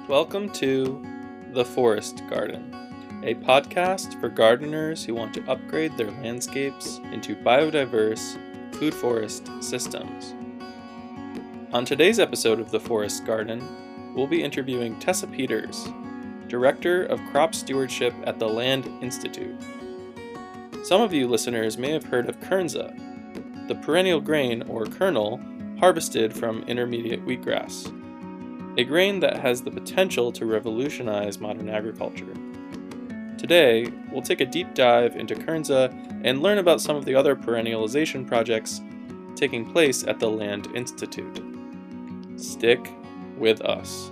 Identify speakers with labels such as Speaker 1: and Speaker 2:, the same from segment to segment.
Speaker 1: Welcome to The Forest Garden, a podcast for gardeners who want to upgrade their landscapes into biodiverse food forest systems. On today's episode of The Forest Garden, we'll be interviewing Tessa Peters, Director of Crop Stewardship at the Land Institute. Some of you listeners may have heard of Kernza, the perennial grain or kernel harvested from intermediate wheatgrass, a grain that has the potential to revolutionize modern agriculture. Today, we'll take a deep dive into Kernza and learn about some of the other perennialization projects taking place at the Land Institute. Stick with us.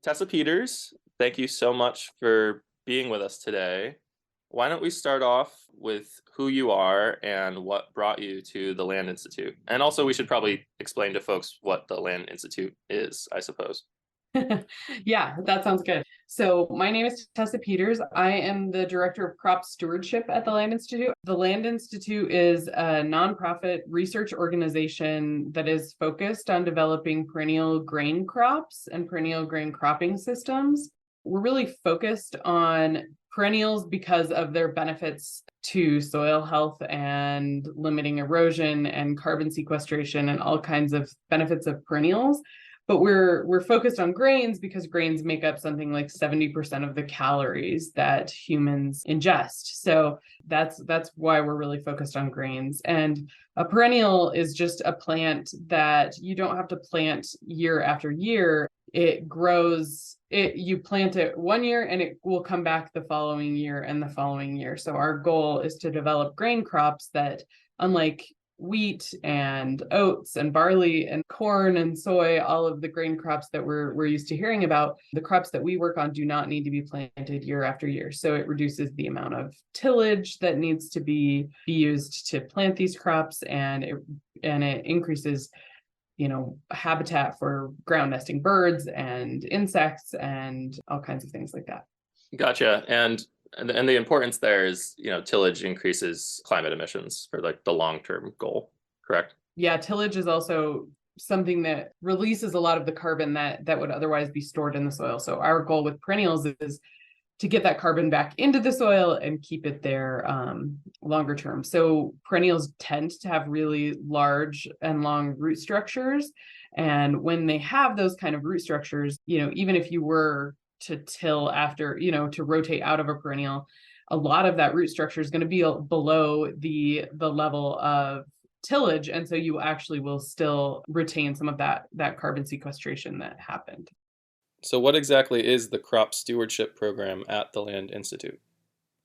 Speaker 1: Tessa Peters, thank you so much for being with us today. Why don't we start off with who you are and what brought you to the Land Institute? And also we should probably explain to folks what the Land Institute is, I suppose.
Speaker 2: Yeah, that sounds good. So my name is Tessa Peters. I am the Director of Crop Stewardship at the Land Institute. The Land Institute is a nonprofit research organization that is focused on developing perennial grain crops and perennial grain cropping systems. We're really focused on perennials because of their benefits to soil health and limiting erosion and carbon sequestration and all kinds of benefits of perennials. But we're focused on grains because grains make up something like 70% of the calories that humans ingest. So that's why we're really focused on grains. And a perennial is just a plant that you don't have to plant year after year. It grows, you plant it one year and it will come back the following year and the following year. So our goal is to develop grain crops that, unlike wheat and oats and barley and corn and soy, all of the grain crops that we're used to hearing about, the crops that we work on do not need to be planted year after year. So it reduces the amount of tillage that needs to be used to plant these crops, and it increases habitat for ground nesting birds and insects and all kinds of things like that.
Speaker 1: Gotcha. And the importance there is, tillage increases climate emissions for like the long-term goal, correct?
Speaker 2: Yeah, tillage is also something that releases a lot of the carbon that would otherwise be stored in the soil. So our goal with perennials is to get that carbon back into the soil and keep it there longer term. So perennials tend to have really large and long root structures. And when they have those kind of root structures, even if you were to till after, to rotate out of a perennial, a lot of that root structure is going to be below the level of tillage. And so you actually will still retain some of that carbon sequestration that happened.
Speaker 1: So what exactly is the Crop Stewardship Program at the Land Institute?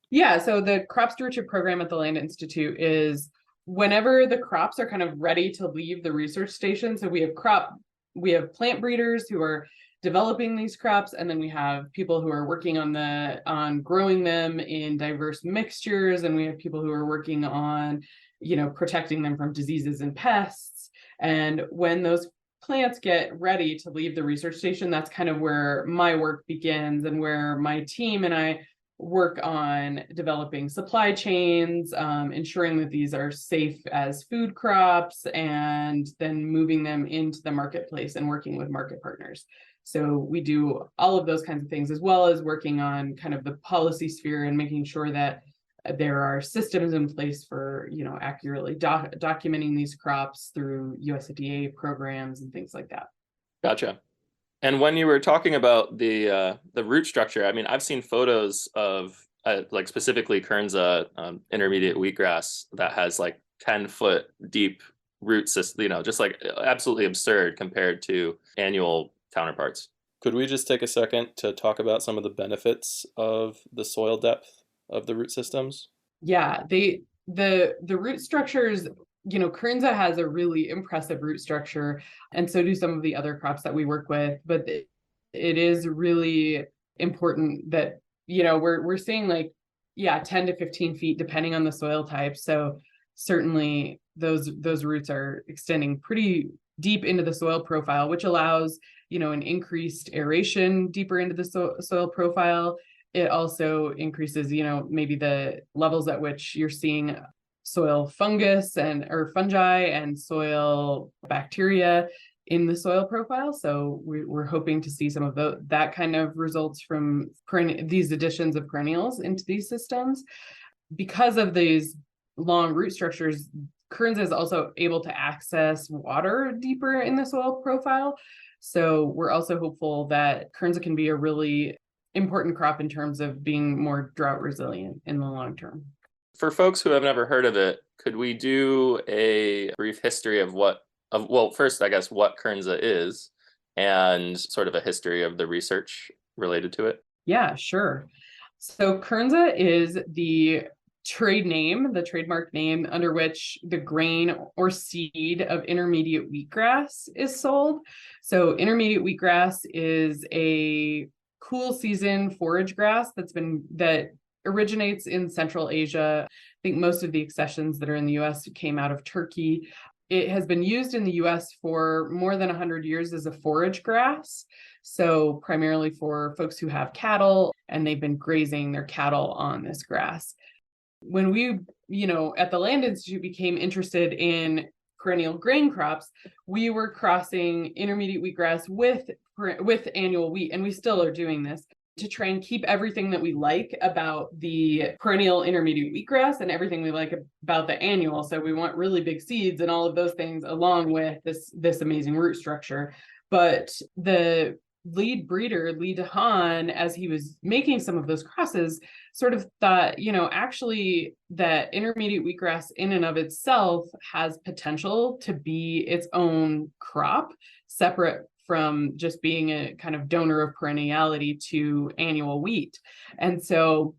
Speaker 2: Yeah, so the Crop Stewardship Program at the Land Institute is whenever the crops are kind of ready to leave the research station. So we have plant breeders who are developing these crops, and then we have people who are working on growing them in diverse mixtures, and we have people who are working on, protecting them from diseases and pests. And when those plants get ready to leave the research station, that's kind of where my work begins and where my team and I work on developing supply chains, ensuring that these are safe as food crops, and then moving them into the marketplace and working with market partners. So we do all of those kinds of things, as well as working on kind of the policy sphere and making sure that there are systems in place for, accurately documenting these crops through USDA programs and things like that.
Speaker 1: Gotcha. And when you were talking about the root structure, I mean, I've seen photos of like specifically Kernza intermediate wheatgrass that has like 10-foot deep root system, just like absolutely absurd compared to annual counterparts. Could we just take a second to talk about some of the benefits of the soil depth of the root systems?
Speaker 2: Yeah, the root structures, Kernza has a really impressive root structure, and so do some of the other crops that we work with. But it is really important that, we're seeing like, 10 to 15 feet, depending on the soil type. So certainly those roots are extending pretty deep into the soil profile, which allows, an increased aeration deeper into the soil profile. It also increases, maybe the levels at which you're seeing soil fungus or fungi and soil bacteria in the soil profile. So we're hoping to see some of that kind of results from these additions of perennials into these systems. Because of these long root structures, Kernza is also able to access water deeper in the soil profile. So we're also hopeful that Kernza can be a really important crop in terms of being more drought resilient in the long term.
Speaker 1: For folks who have never heard of it, could we do a brief history of well, first, I guess, what Kernza is and sort of a history of the research related to it?
Speaker 2: Yeah, sure. So Kernza is the trade name, the trademark name under which the grain or seed of intermediate wheatgrass is sold. So intermediate wheatgrass is a cool season forage grass that originates in Central Asia. I think most of the accessions that are in the US came out of Turkey. It has been used in the US for more than 100 years as a forage grass. So primarily for folks who have cattle and they've been grazing their cattle on this grass. When we, at the Land Institute became interested in perennial grain crops, we were crossing intermediate wheatgrass with annual wheat, and we still are doing this to try and keep everything that we like about the perennial intermediate wheatgrass and everything we like about the annual. So we want really big seeds and all of those things along with this amazing root structure. But the lead breeder, Lee DeHaan, as he was making some of those crosses, sort of thought, actually that intermediate wheatgrass in and of itself has potential to be its own crop, separate from just being a kind of donor of perenniality to annual wheat. And so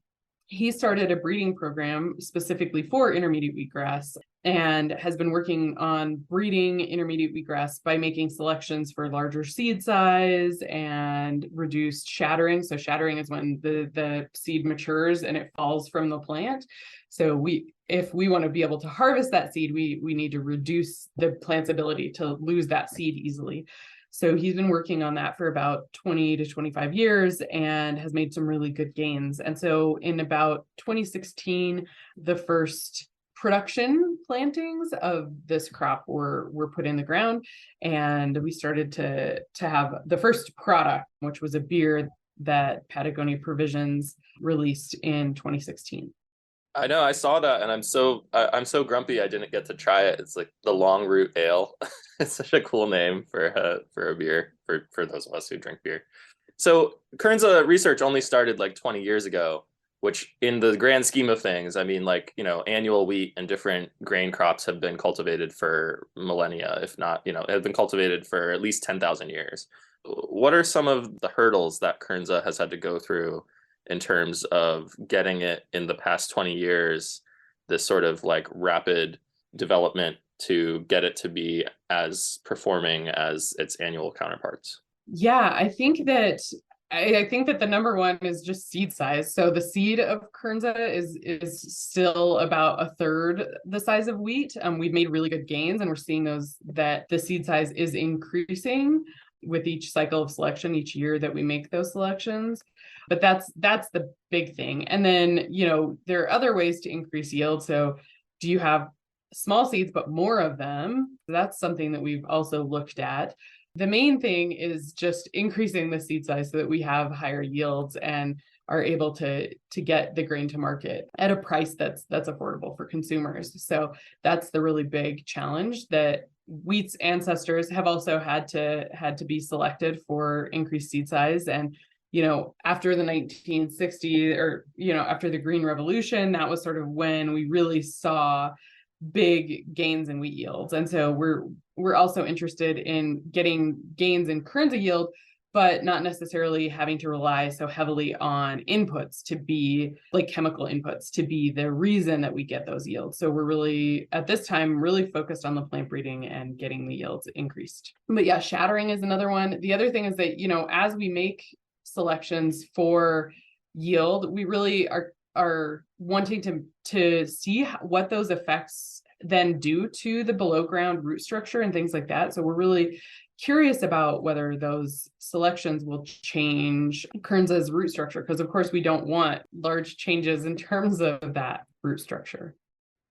Speaker 2: he started a breeding program specifically for intermediate wheatgrass and has been working on breeding intermediate wheatgrass by making selections for larger seed size and reduced shattering. So shattering is when the seed matures and it falls from the plant. So if we want to be able to harvest that seed, we need to reduce the plant's ability to lose that seed easily. So he's been working on that for about 20 to 25 years and has made some really good gains. And so in about 2016, the first production plantings of this crop were put in the ground, and we started to have the first product, which was a beer that Patagonia Provisions released in 2016.
Speaker 1: I know, I saw that, and I'm so grumpy I didn't get to try it. It's like the Long Root Ale. It's such a cool name for a beer for those of us who drink beer. So Kernza research only started like 20 years ago, which in the grand scheme of things, I mean, like, annual wheat and different grain crops have been cultivated for millennia, if not, have been cultivated for at least 10,000 years. What are some of the hurdles that Kernza has had to go through in terms of getting it in the past 20 years, this sort of like rapid development to get it to be as performing as its annual counterparts?
Speaker 2: Yeah, I think that the number one is just seed size. So the seed of Kernza is still about a third the size of wheat. We've made really good gains, and we're seeing that the seed size is increasing with each cycle of selection, each year that we make those selections. But that's the big thing. And then, there are other ways to increase yield. So do you have small seeds, but more of them? That's something that we've also looked at. The main thing is just increasing the seed size so that we have higher yields and are able to get the grain to market at a price that's affordable for consumers. So that's the really big challenge that wheat's ancestors have also had to be selected for increased seed size. And after the 1960s, or after the Green Revolution, that was sort of when we really saw big gains in wheat yields. And so we're also interested in getting gains in Kernza yield, but not necessarily having to rely so heavily on inputs to be like chemical inputs to be the reason that we get those yields. So we're really, at this time, really focused on the plant breeding and getting the yields increased. But yeah, shattering is another one. The other thing is that, as we make selections for yield, we really are wanting to see what those effects then do to the below ground root structure and things like that. So we're really curious about whether those selections will change Kernza's root structure, because of course we don't want large changes in terms of that root structure.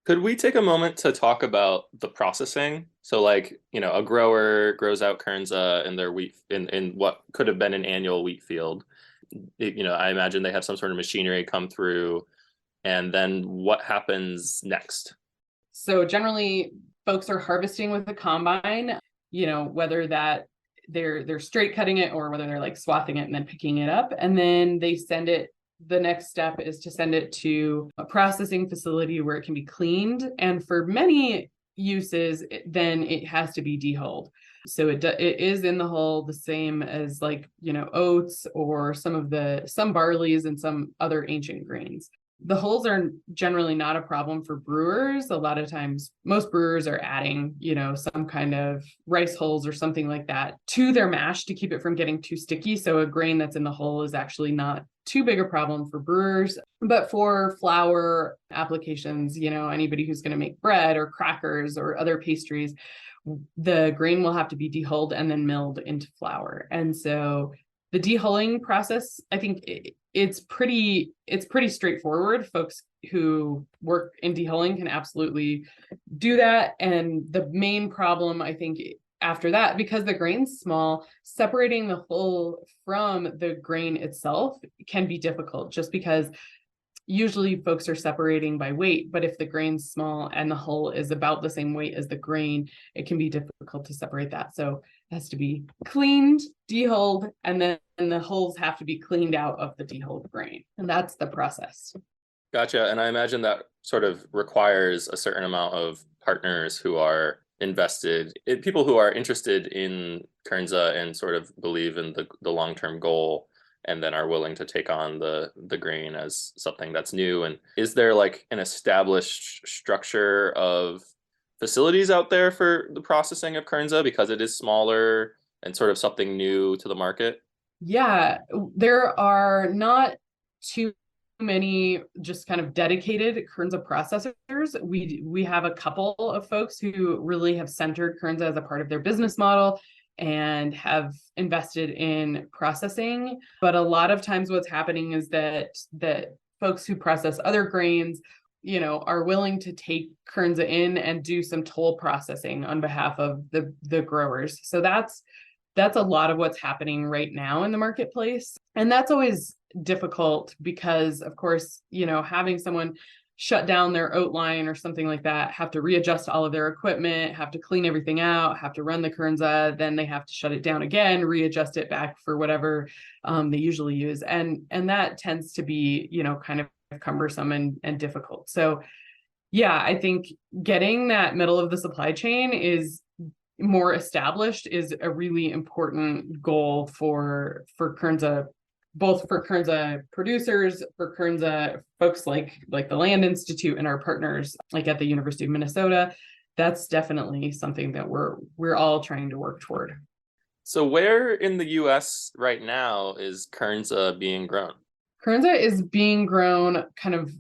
Speaker 1: Could we take a moment to talk about the processing? So like, a grower grows out Kernza in their wheat in what could have been an annual wheat field. I imagine they have some sort of machinery come through, and then what happens next?
Speaker 2: So generally, folks are harvesting with a combine, whether that they're straight cutting it or whether they're like swathing it and then picking it up. And then they send it. The next step is to send it to a processing facility where it can be cleaned. And for many uses, then it has to be dehulled. So it is in the hull the same as like, oats or some barleys and some other ancient grains. The hulls are generally not a problem for brewers. A lot of times, most brewers are adding, some kind of rice hulls or something like that to their mash to keep it from getting too sticky. So a grain that's in the hull is actually not too big a problem for brewers. But for flour applications, anybody who's going to make bread or crackers or other pastries, the grain will have to be dehulled and then milled into flour. And so the dehulling process, I think it's pretty straightforward. Folks who work in dehulling can absolutely do that. And the main problem, I think, after that, because the grain's small, separating the hull from the grain itself can be difficult, just because usually folks are separating by weight, but if the grain's small and the hull is about the same weight as the grain, it can be difficult to separate that. So it has to be cleaned, dehulled, and then the hulls have to be cleaned out of the dehulled grain. And that's the process.
Speaker 1: Gotcha. And I imagine that sort of requires a certain amount of partners who are invested, people who are interested in Kernza and sort of believe in the long-term goal, and then are willing to take on the grain as something that's new. And is there like an established structure of facilities out there for the processing of Kernza because it is smaller and sort of something new to the market?
Speaker 2: Yeah, there are not too many just kind of dedicated Kernza processors. We have a couple of folks who really have centered Kernza as a part of their business model and have invested in processing. But a lot of times what's happening is that folks who process other grains, are willing to take Kernza in and do some toll processing on behalf of the growers. So that's a lot of what's happening right now in the marketplace. And that's always difficult because, of course, having someone shut down their oat line or something like that, have to readjust all of their equipment, have to clean everything out, have to run the Kernza, then they have to shut it down again, readjust it back for whatever they usually use. And that tends to be, kind of cumbersome and difficult. So yeah, I think getting that middle of the supply chain is more established is a really important goal for Kernza, both for Kernza producers, for Kernza folks like the Land Institute and our partners like at the University of Minnesota. That's definitely something that we're all trying to work toward.
Speaker 1: So where in the US right now is Kernza being grown?
Speaker 2: Kernza is being grown kind of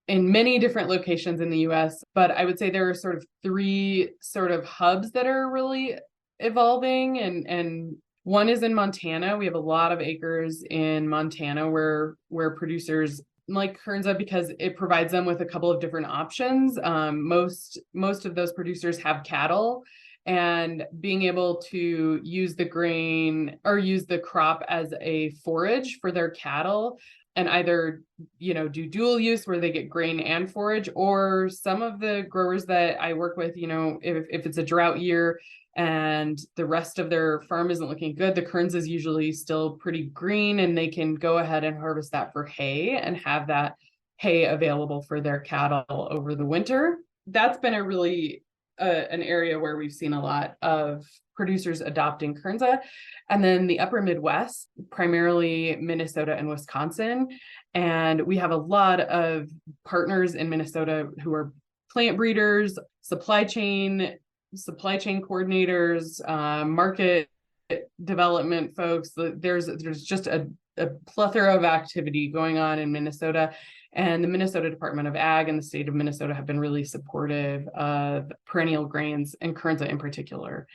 Speaker 2: in many different locations in the US, but I would say there are sort of three sort of hubs that are really evolving, and one is in Montana. We have a lot of acres in Montana where producers like Kernza because it provides them with a couple of different options. Most of those producers have cattle, and being able to use the grain or use the crop as a forage for their cattle and either, do dual use where they get grain and forage, or some of the growers that I work with, if it's a drought year and the rest of their farm isn't looking good, the Kernza is usually still pretty green and they can go ahead and harvest that for hay and have that hay available for their cattle over the winter. That's been a really an area where we've seen a lot of producers adopting Kernza. And then the upper Midwest, primarily Minnesota and Wisconsin. And we have a lot of partners in Minnesota who are plant breeders, supply chain coordinators, market development folks. There's just a plethora of activity going on in Minnesota. And the Minnesota Department of Ag and the state of Minnesota have been really supportive of perennial grains and Kernza in particular.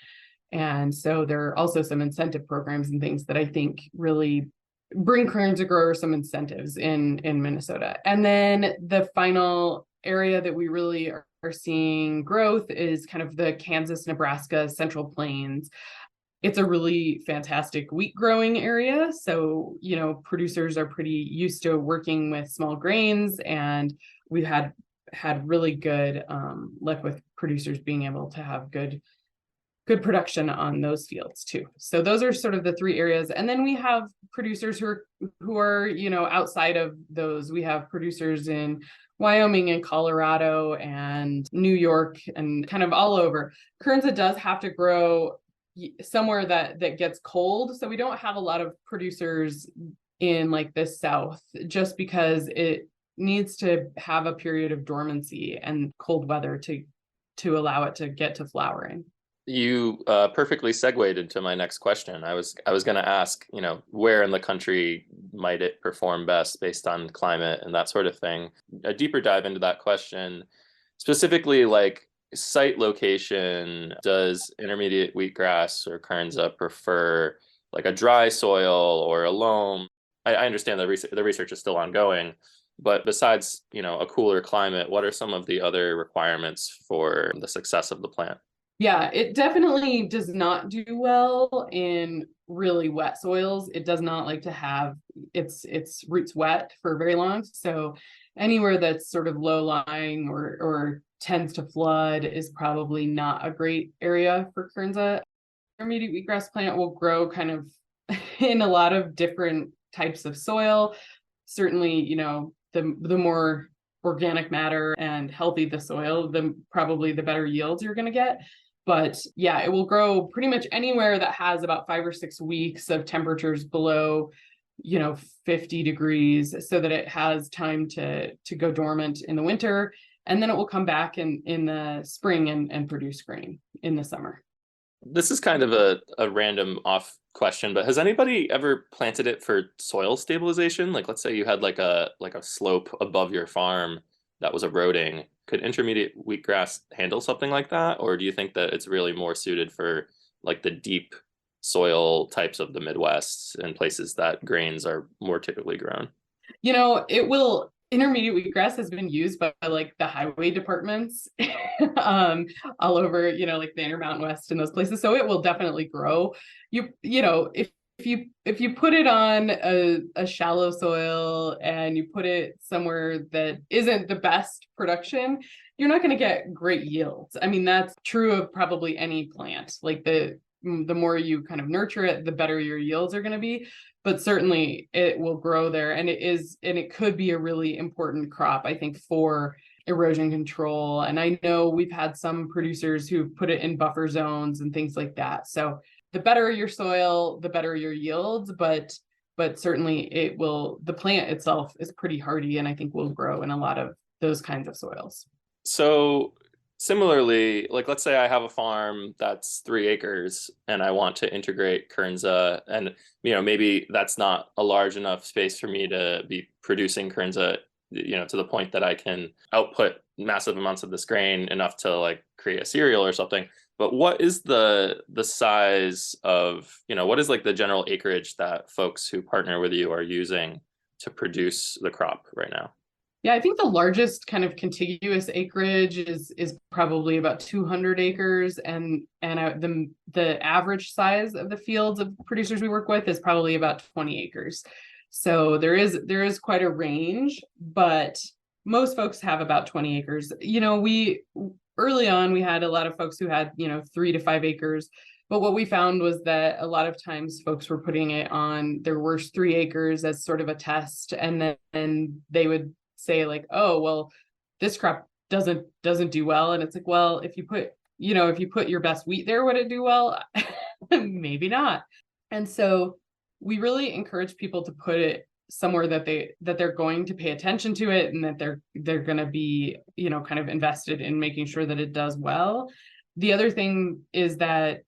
Speaker 2: And so there are also some incentive programs and things that I think really bring Kernza growers some incentives in Minnesota. And then the final area that we really are seeing growth is kind of the Kansas, Nebraska, Central Plains. It's a really fantastic wheat growing area. So, producers are pretty used to working with small grains, and we've had really good luck with producers being able to have good production on those fields too. So those are sort of the three areas. And then we have producers who are, outside of those. We have producers in Wyoming and Colorado and New York and kind of all over. Kernza does have to grow somewhere that gets cold. So we don't have a lot of producers in like the South, just because it needs to have a period of dormancy and cold weather to allow it to get to flowering.
Speaker 1: You perfectly segued into my next question. I was going to ask, where in the country might it perform best based on climate and that sort of thing. A deeper dive into that question, specifically like site location. Does intermediate wheatgrass or Kernza prefer like a dry soil or a loam? I understand the research is still ongoing, but besides, a cooler climate, what are some of the other requirements for the success of the plant?
Speaker 2: Yeah, it definitely does not do well in really wet soils. It does not like to have its roots wet for very long. So anywhere that's sort of low lying or tends to flood is probably not a great area for Kernza. Intermediate wheatgrass plant will grow kind of in a lot of different types of soil. Certainly, the more organic matter and healthy the soil, probably the better yields you're going to get. But yeah, it will grow pretty much anywhere that has about 5 or 6 weeks of temperatures below, 50 degrees, so that it has time to go dormant in the winter. And then it will come back in the spring and produce grain in the summer.
Speaker 1: This is kind of a random off question, but has anybody ever planted it for soil stabilization? Like, let's say you had like a slope above your farm that was eroding. Could intermediate wheatgrass handle something like that? Or do you think that it's really more suited for like the deep soil types of the Midwest and places that grains are more typically grown?
Speaker 2: Intermediate wheatgrass has been used by like the highway departments all over, like the Intermountain West and those places. So it will definitely grow. If you put it on a shallow soil and you put it somewhere that isn't the best production, you're not going to get great yields. I mean, that's true of probably any plant. Like the more you kind of nurture it, the better your yields are going to be. But certainly it will grow there, and it could be a really important crop, I think, for erosion control. And I know we've had some producers who've put it in buffer zones and things like that. So the better your soil, the better your yields, but certainly the plant itself is pretty hardy, and I think will grow in a lot of those kinds of soils.
Speaker 1: So similarly, like let's say I have a farm that's 3 acres and I want to integrate Kernza, and maybe that's not a large enough space for me to be producing Kernza, to the point that I can output massive amounts of this grain enough to like create a cereal or something. But what is the size of, what is like the general acreage that folks who partner with you are using to produce the crop right now?
Speaker 2: Yeah, I think the largest kind of contiguous acreage is probably about 200 acres, and the average size of the fields of producers we work with is probably about 20 acres. So there is quite a range, but most folks have about 20 acres. We early on we had a lot of folks who had 3 to 5 acres. But what we found was that a lot of times folks were putting it on their worst 3 acres as sort of a test, and then they would say like, oh, well, this crop doesn't do well. And it's like, well, if you put your best wheat there, would it do well? Maybe not. And so we really encourage people to put it somewhere that they're going to pay attention to it, and that they're going to be, kind of invested in making sure that it does well. The other thing is that,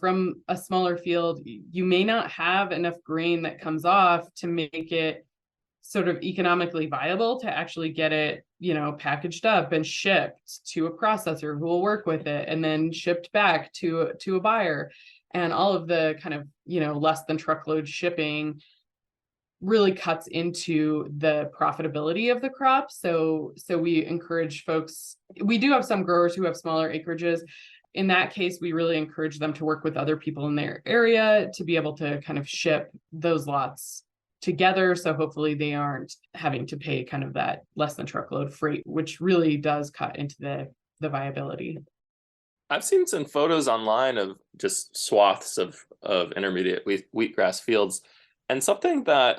Speaker 2: from a smaller field, you may not have enough grain that comes off to make it sort of economically viable to actually get it, packaged up and shipped to a processor who will work with it, and then shipped back to a buyer, and all of the kind of, less than truckload shipping. really cuts into the profitability of the crop. So we encourage folks, we do have some growers who have smaller acreages. In that case, we really encourage them to work with other people in their area to be able to kind of ship those lots together. So hopefully they aren't having to pay kind of that less than truckload freight, which really does cut into the viability.
Speaker 1: I've seen some photos online of just swaths of intermediate wheatgrass fields. And something that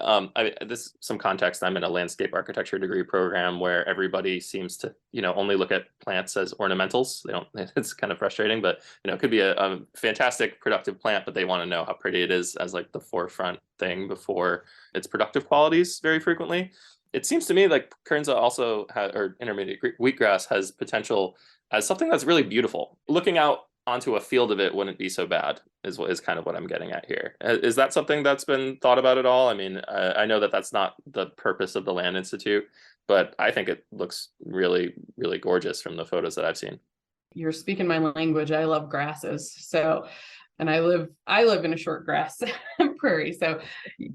Speaker 1: this some context, I'm in a landscape architecture degree program where everybody seems to, only look at plants as ornamentals. They don't, it's kind of frustrating, but it could be a fantastic productive plant, but they want to know how pretty it is as like the forefront thing before its productive qualities very frequently. It seems to me like Kernza also or intermediate wheatgrass has potential as something that's really beautiful. Looking out onto a field of it wouldn't be so bad is kind of what I'm getting at here. Is that something that's been thought about at all? I mean, I know that that's not the purpose of the Land Institute, but I think it looks really, really gorgeous from the photos that I've seen.
Speaker 2: You're speaking my language. I love grasses. So, and I live in a short grass prairie. So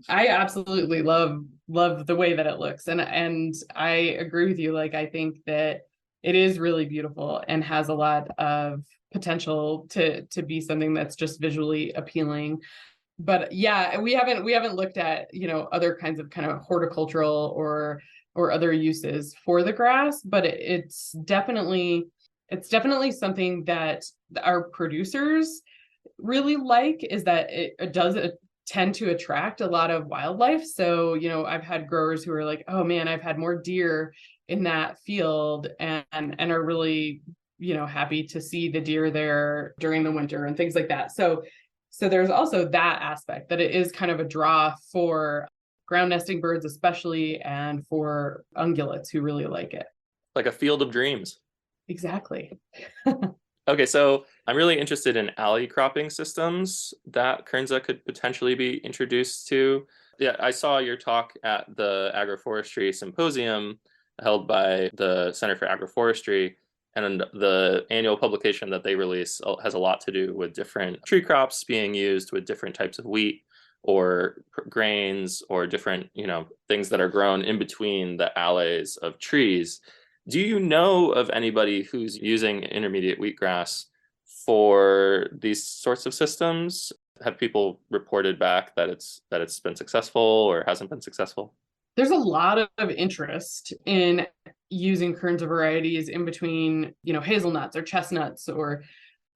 Speaker 2: I absolutely love the way that it looks. And I agree with you. Like, I think that it is really beautiful and has a lot of potential to be something that's just visually appealing. But yeah, we haven't looked at, other kinds of kind of horticultural or other uses for the grass, but it's definitely something that our producers really like, is that it does tend to attract a lot of wildlife. So, I've had growers who are like, oh man, I've had more deer in that field, and are really, happy to see the deer there during the winter and things like that. So there's also that aspect, that it is kind of a draw for ground nesting birds especially, and for ungulates who really like it.
Speaker 1: Like a field of dreams.
Speaker 2: Exactly.
Speaker 1: Okay, so I'm really interested in alley cropping systems that Kernza could potentially be introduced to. Yeah, I saw your talk at the agroforestry symposium held by the Center for Agroforestry, and the annual publication that they release has a lot to do with different tree crops being used with different types of wheat or grains or different, things that are grown in between the alleys of trees. Do you know of anybody who's using intermediate wheatgrass for these sorts of systems? Have people reported back that it's been successful or hasn't been successful?
Speaker 2: There's a lot of interest in using Kernza varieties in between, hazelnuts or chestnuts or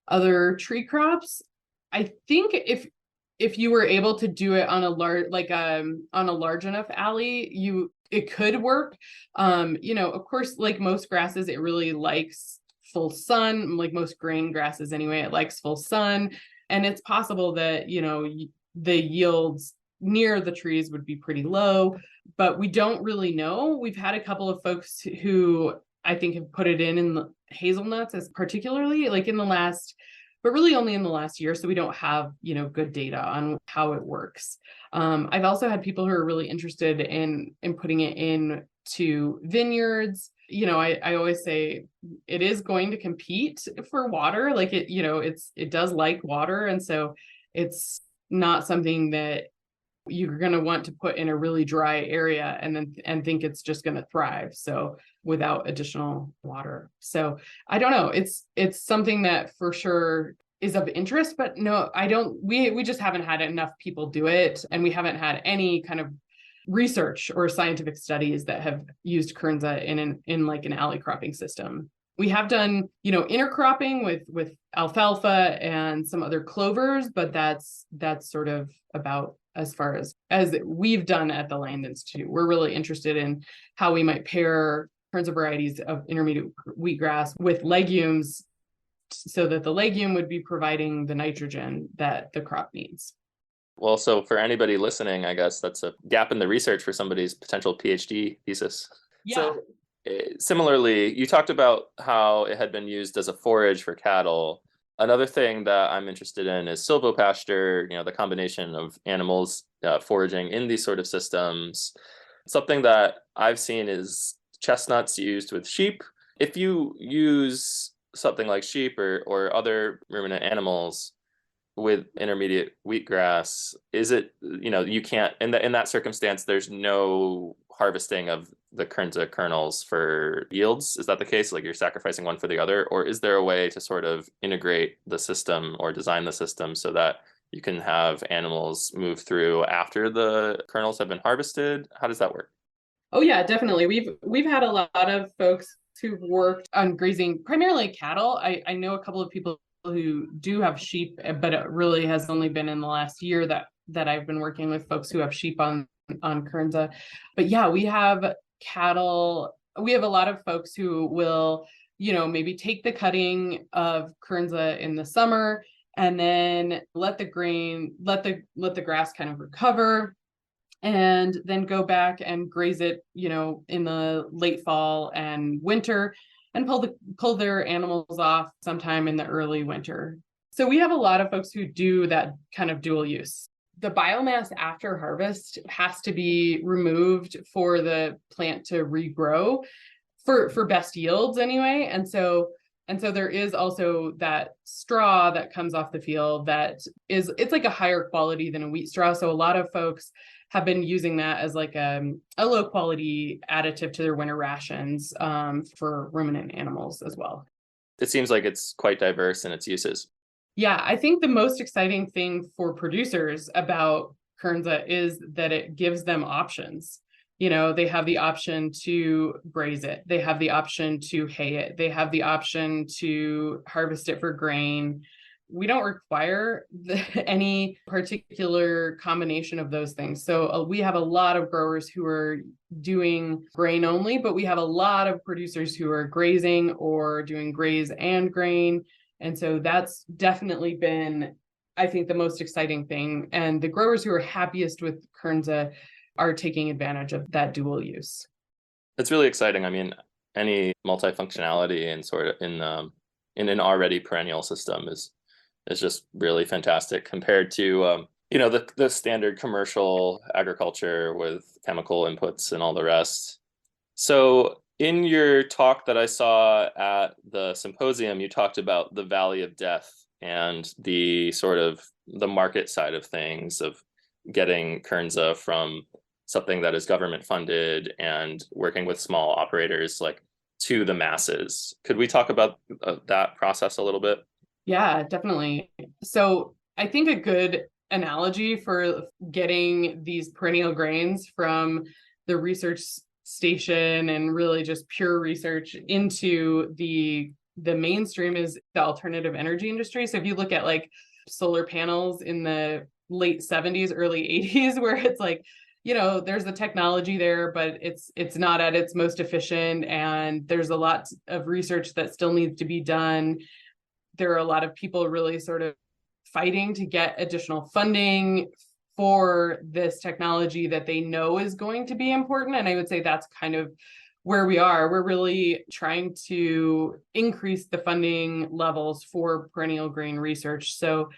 Speaker 2: other tree crops. I think if you were able to do it on a large enough alley, it could work. Of course, like most grasses, it really likes full sun, like most grain grasses anyway, it likes full sun. And it's possible that, the yields near the trees would be pretty low, but we don't really know. We've had a couple of folks who I think have put it in the hazelnuts, as particularly like in the last, but really only in the last year. So we don't have, good data on how it works. I've also had people who are really interested in putting it in to vineyards. I always say it is going to compete for water. Like it does like water. And so it's not something that you're going to want to put in a really dry area and think it's just going to thrive. So without additional water. So I don't know. It's something that for sure is of interest, but no, we just haven't had enough people do it. And we haven't had any kind of research or scientific studies that have used Kernza in like an alley cropping system. We have done, intercropping with alfalfa and some other clovers, but that's sort of about as far as we've done at the Land Institute. We're really interested in how we might pair Kernza varieties of intermediate wheatgrass with legumes so that the legume would be providing the nitrogen that the crop needs.
Speaker 1: Well, so for anybody listening, I guess that's a gap in the research for somebody's potential PhD thesis.
Speaker 2: Yeah.
Speaker 1: So similarly, you talked about how it had been used as a forage for cattle. Another thing that I'm interested in is silvopasture, the combination of animals foraging in these sort of systems. Something that I've seen is chestnuts used with sheep. If you use something like sheep or other ruminant animals, with intermediate wheatgrass, is it, you can't, in that circumstance, there's no harvesting of the Kernza kernels for yields? Is that the case? Like you're sacrificing one for the other? Or is there a way to sort of integrate the system or design the system so that you can have animals move through after the kernels have been harvested? How does that work?
Speaker 2: Oh yeah, definitely. We've had a lot of folks who've worked on grazing primarily cattle. I know a couple of people who do have sheep, but it really has only been in the last year that I've been working with folks who have sheep on Kernza. But yeah, we have cattle. We have a lot of folks who will, maybe take the cutting of Kernza in the summer and then let the grass kind of recover, and then go back and graze it, in the late fall and winter, and pull their animals off sometime in the early winter. So we have a lot of folks who do that kind of dual use. The biomass after harvest has to be removed for the plant to regrow for best yields anyway. And so there is also that straw that comes off the field it's like a higher quality than a wheat straw. So a lot of folks have been using that as like a low quality additive to their winter rations for ruminant animals as well.
Speaker 1: It seems like it's quite diverse in its uses.
Speaker 2: Yeah, I think the most exciting thing for producers about Kernza is that it gives them options. They have the option to graze it. They have the option to hay it. They have the option to harvest it for grain. We don't require any particular combination of those things. So we have a lot of growers who are doing grain only, but we have a lot of producers who are grazing or doing graze and grain. And so that's definitely been, I think, the most exciting thing. And the growers who are happiest with Kernza are taking advantage of that dual use.
Speaker 1: It's really exciting. I mean, any multifunctionality and sort of in an already perennial system is just really fantastic compared to the standard commercial agriculture with chemical inputs and all the rest. So in your talk that I saw at the symposium, you talked about the valley of death and the sort of the market side of things, of getting Kernza from something that is government funded and working with small operators like to the masses. Could we talk about that process a little bit?
Speaker 2: Yeah, definitely. So I think a good analogy for getting these perennial grains from the research station and really just pure research into the mainstream is the alternative energy industry. So if you look at like solar panels in the late 70s, early 80s, where it's like, there's the technology there, but it's not at its most efficient, and there's a lot of research that still needs to be done. There are a lot of people really sort of fighting to get additional funding for this technology that they know is going to be important. And I would say that's kind of where we are. We're really trying to increase the funding levels for perennial grain research. So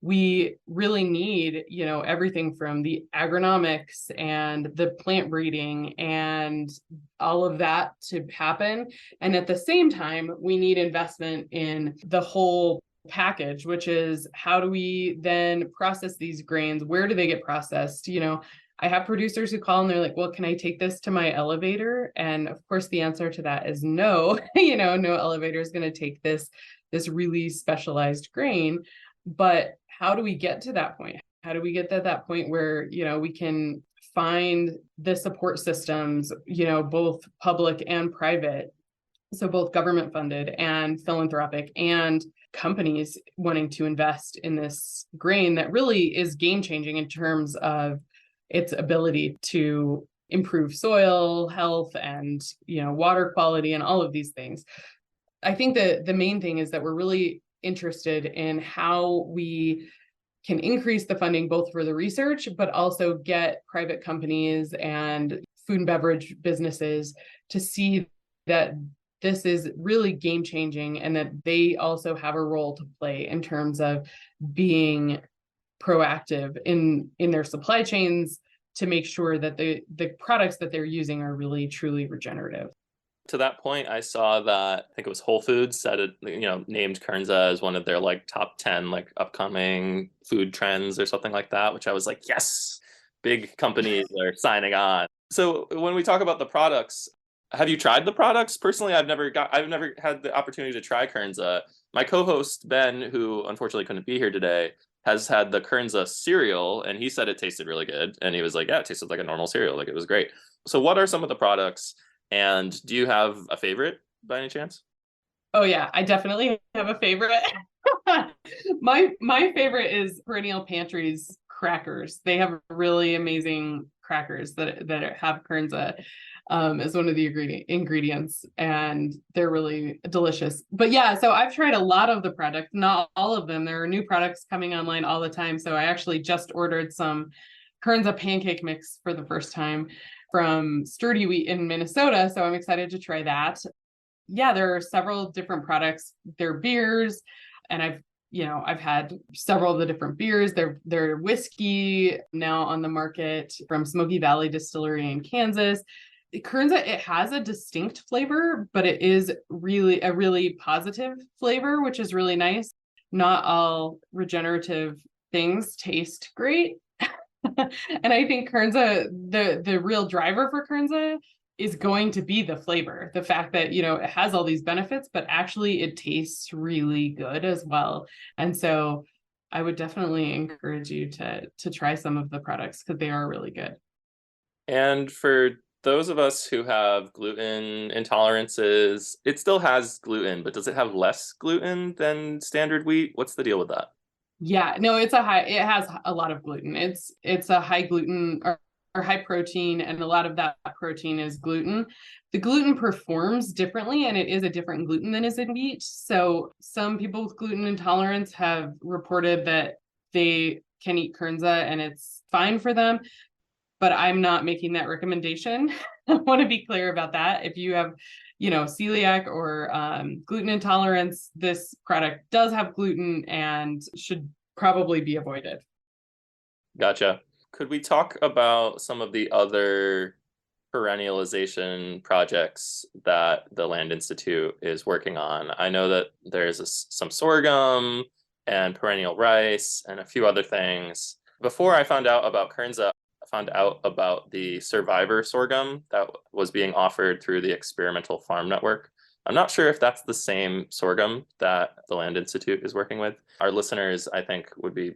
Speaker 2: we really need, everything from the agronomics and the plant breeding and all of that to happen. And at the same time, we need investment in the whole package, which is how do we then process these grains? Where do they get processed? I have producers who call and they're like, well, can I take this to my elevator? And of course, the answer to that is no. No elevator is going to take this really specialized grain. But how do we get to that point? How do we get to that point where, we can find the support systems, both public and private, so both government funded and philanthropic, and companies wanting to invest in this grain that really is game changing in terms of its ability to improve soil health and, water quality and all of these things. I think that the main thing is that we're really interested in how we can increase the funding both for the research, but also get private companies and food and beverage businesses to see that this is really game changing and that they also have a role to play in terms of being proactive in their supply chains to make sure that the products that they're using are really truly regenerative.
Speaker 1: to that point, I saw that I think it was Whole Foods said it, named Kernza as one of their like top 10 like upcoming food trends or something like that, which I was like, yes, big companies are signing on. So when we talk about the products, have you tried the products? Personally, I've never had the opportunity to try Kernza. My co-host Ben, who unfortunately couldn't be here today, has had the Kernza cereal, and he said it tasted really good. And he was like, "Yeah, it tasted like a normal cereal. Like it was great." So, what are some of the products? And do you have a favorite by any chance?
Speaker 2: Oh yeah, I definitely have a favorite. My favorite is Perennial Pantry's crackers. They have really amazing crackers that have Kernza as one of the ingredients, and they're really delicious. But yeah, so I've tried a lot of the product, not all of them. There are new products coming online all the time. So I actually just ordered some Kernza pancake mix for the first time from Sturdy Wheat in Minnesota. So I'm excited to try that. Yeah, there are several different products. They're beers, and I've had several of the different beers. They're whiskey now on the market from Smoky Valley Distillery in Kansas. Kernza, it has a distinct flavor, but it is really a really positive flavor, which is really nice. Not all regenerative things taste great. And I think Kernza, the real driver for Kernza is going to be the flavor. The fact that, it has all these benefits, but actually it tastes really good as well. And so I would definitely encourage you to try some of the products because they are really good.
Speaker 1: And for those of us who have gluten intolerances, it still has gluten, but does it have less gluten than standard wheat? What's the deal with that?
Speaker 2: Yeah, no, it has a lot of gluten. It's a high gluten or high protein, and a lot of that protein is gluten. The gluten performs differently, and it is a different gluten than is in wheat. So some people with gluten intolerance have reported that they can eat Kernza and it's fine for them, but I'm not making that recommendation. I want to be clear about that. If you have, celiac or gluten intolerance, this product does have gluten and should probably be avoided.
Speaker 1: Gotcha. Could we talk about some of the other perennialization projects that the Land Institute is working on? I know that there's some sorghum and perennial rice and a few other things. Before I found out about Kernza, I found out about the survivor sorghum that was being offered through the Experimental Farm Network. I'm not sure if that's the same sorghum that the Land Institute is working with. Our listeners, I think, would be,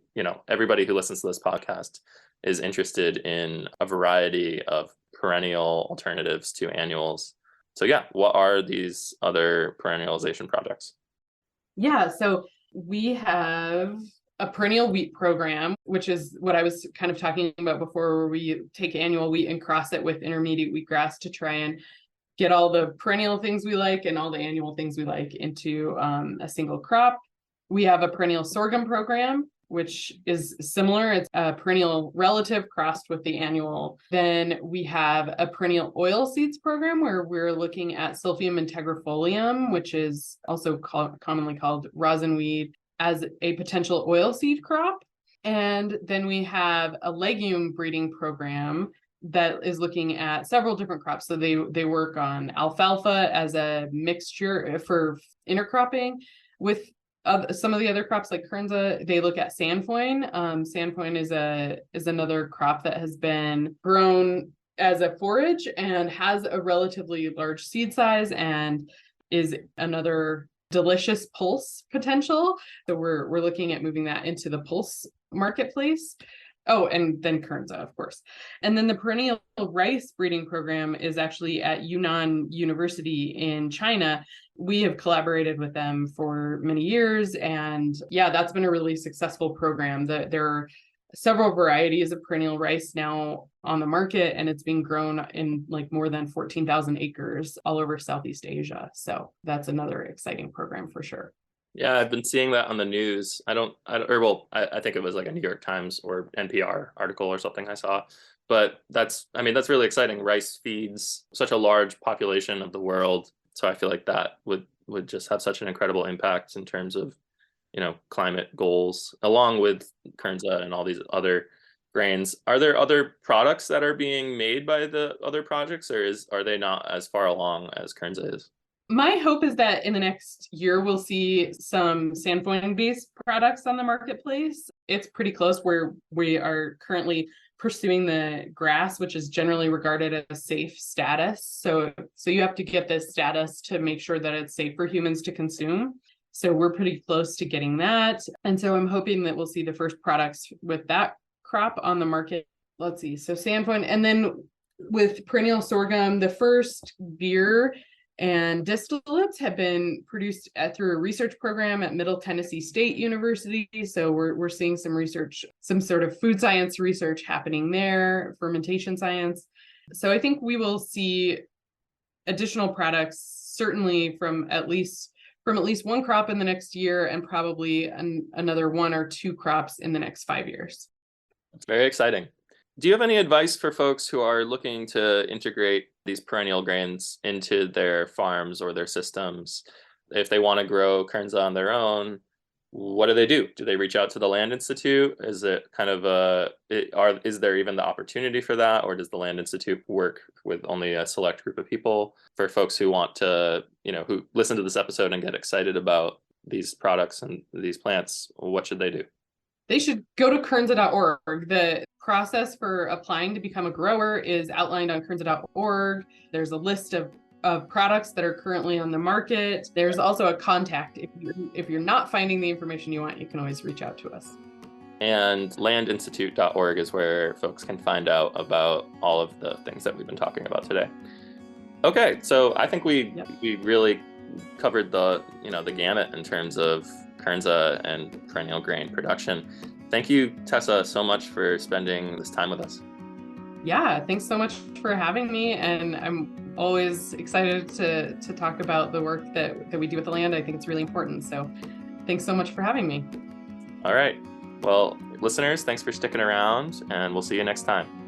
Speaker 1: everybody who listens to this podcast is interested in a variety of perennial alternatives to annuals. So yeah, what are these other perennialization projects?
Speaker 2: Yeah, so we have a perennial wheat program, which is what I was kind of talking about before, where we take annual wheat and cross it with intermediate wheatgrass to try and get all the perennial things we like and all the annual things we like into a single crop. We have a perennial sorghum program, which is similar. It's a perennial relative crossed with the annual. Then we have a perennial oil seeds program where we're looking at Silphium integrifolium, which is also commonly called rosinweed, as a potential oil seed crop. And then we have a legume breeding program that is looking at several different crops. So they work on alfalfa as a mixture for intercropping with some of the other crops like Kernza. They look at sandfoin. Sandfoin is another crop that has been grown as a forage and has a relatively large seed size and is another delicious pulse potential. So we're looking at moving that into the pulse marketplace. Oh, and then Kernza, of course. And then the perennial rice breeding program is actually at Yunnan University in China. We have collaborated with them for many years. And yeah, that's been a really successful program. There are several varieties of perennial rice now on the market, and it's being grown in like more than 14,000 acres all over Southeast Asia. So that's another exciting program for sure.
Speaker 1: Yeah, I've been seeing that on the news. I think it was like a New York Times or NPR article or something I saw. But that's really exciting. Rice feeds such a large population of the world. So I feel like that would just have such an incredible impact in terms of, climate goals, along with Kernza and all these other grains. Are there other products that are being made by the other projects, or are they not as far along as Kernza is?
Speaker 2: My hope is that in the next year, we'll see some Sandfoin-based products on the marketplace. It's pretty close where we are currently pursuing the grass, which is generally regarded as safe status. So you have to get this status to make sure that it's safe for humans to consume. So we're pretty close to getting that. And so I'm hoping that we'll see the first products with that crop on the market. Let's see. So Sandfoin, and then with perennial sorghum, the first beer and distillates have been produced through a research program at Middle Tennessee State University. So we're seeing some research, some sort of food science research happening there, fermentation science. So I think we will see additional products, certainly from at least one crop in the next year, and probably another 1 or 2 crops in the next 5 years.
Speaker 1: It's very exciting. Do you have any advice for folks who are looking to integrate these perennial grains into their farms or their systems? If they want to grow Kernza on their own, what do they do? Do they reach out to the Land Institute? Is it kind of is there even the opportunity for that? Or does the Land Institute work with only a select group of people? For folks who want to, who listen to this episode and get excited about these products and these plants, what should they do?
Speaker 2: They should go to Kernza.org. The process for applying to become a grower is outlined on Kernza.org. There's a list of products that are currently on the market. There's also a contact. If you're not finding the information you want, you can always reach out to us.
Speaker 1: And landinstitute.org is where folks can find out about all of the things that we've been talking about today. Okay, so I think we really covered the gamut in terms of Kernza and perennial grain production. Thank you, Tessa, so much for spending this time with us.
Speaker 2: Yeah, thanks so much for having me. And I'm always excited to talk about the work that we do with the land. I think it's really important. So thanks so much for having me.
Speaker 1: All right. Well, listeners, thanks for sticking around, and we'll see you next time.